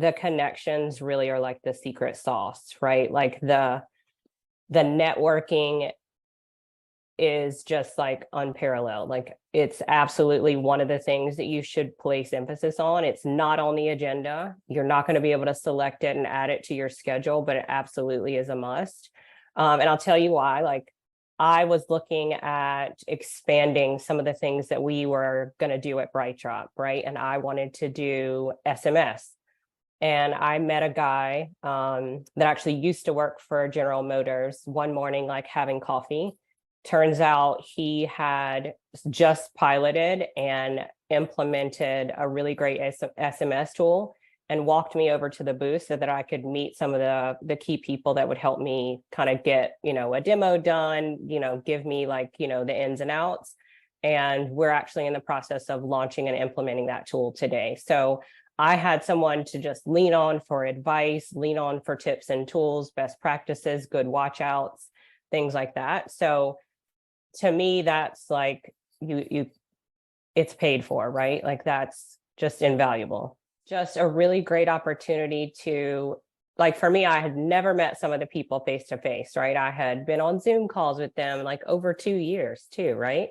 The connections really are like the secret sauce, right? Like the networking is just like unparalleled. Like it's absolutely one of the things that you should place emphasis on. It's not on the agenda. You're not going to be able to select it and add it to your schedule, but it absolutely is a must. And I'll tell you why. Like I was looking at expanding some of the things that we were going to do at BrightDrop, right? And I wanted to do SMS. And I met a guy that actually used to work for General Motors one morning, like having coffee. Turns out he had just piloted and implemented a really great SMS tool and walked me over to the booth so that I could meet some of the key people that would help me kind of get, a demo done, give me like, the ins and outs. And we're actually in the process of launching and implementing that tool today. So I had someone to just lean on for advice, lean on for tips and tools, best practices, good watch outs, things like that. So to me, that's like it's paid for, right? Like that's just invaluable. Just a really great opportunity to, like for me, I had never met some of the people face to face, right? I had been on Zoom calls with them like over 2 years too, right?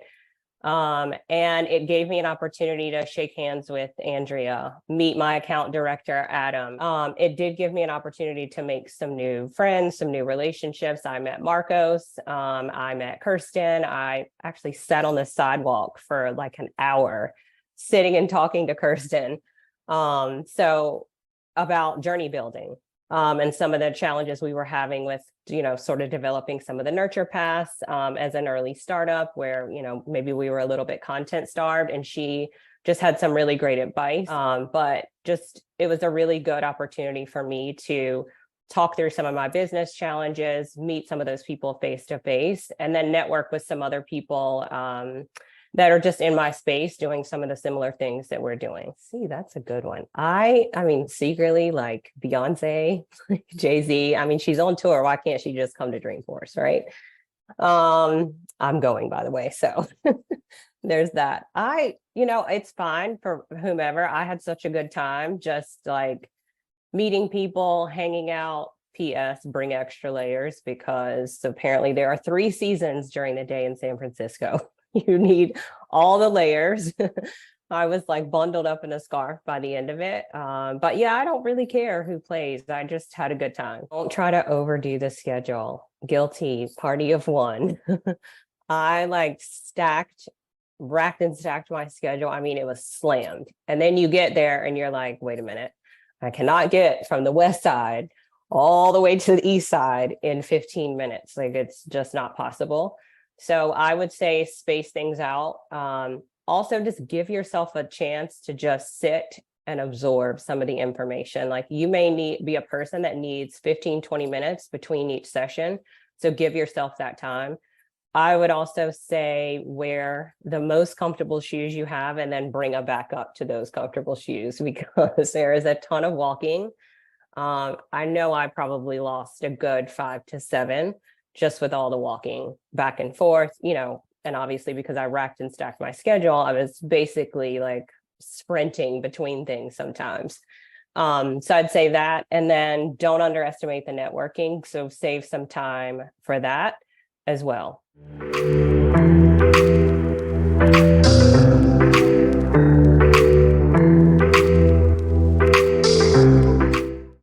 And it gave me an opportunity to shake hands with Andrea, meet my account director, Adam. It did give me an opportunity to make some new friends, some new relationships. I met Marcos, I met Kirsten. I actually sat on the sidewalk for like an hour sitting and talking to Kirsten. So about journey building. And some of the challenges we were having with, sort of developing some of the nurture paths as an early startup where, maybe we were a little bit content starved, and she just had some really great advice. But just, it was a really good opportunity for me to talk through some of my business challenges, meet some of those people face to face, and then network with some other people that are just in my space doing some of the similar things that we're doing. See, that's a good one. I mean, secretly, like Beyonce, Jay-Z, I mean, she's on tour. Why can't she just come to Dreamforce, right? I'm going, by the way, so there's that. It's fine for whomever. I had such a good time just like meeting people, hanging out. P.S. Bring extra layers, because apparently there are 3 seasons during the day in San Francisco. You need all the layers. I was like bundled up in a scarf by the end of it. But yeah, I don't really care who plays. I just had a good time. Don't try to overdo the schedule. Guilty, party of one. I like racked and stacked my schedule. I mean, it was slammed. And then you get there and you're like, wait a minute, I cannot get from the west side all the way to the east side in 15 minutes. Like it's just not possible. So I would say space things out. Also, just give yourself a chance to just sit and absorb some of the information. Like you may be a person that needs 15, 20 minutes between each session. So give yourself that time. I would also say wear the most comfortable shoes you have and then bring a backup to those comfortable shoes, because there is a ton of walking. I know I probably lost a good 5 to 7 just with all the walking back and forth, and obviously because I racked and stacked my schedule, I was basically like sprinting between things sometimes. So I'd say that, and then don't underestimate the networking. So save some time for that as well.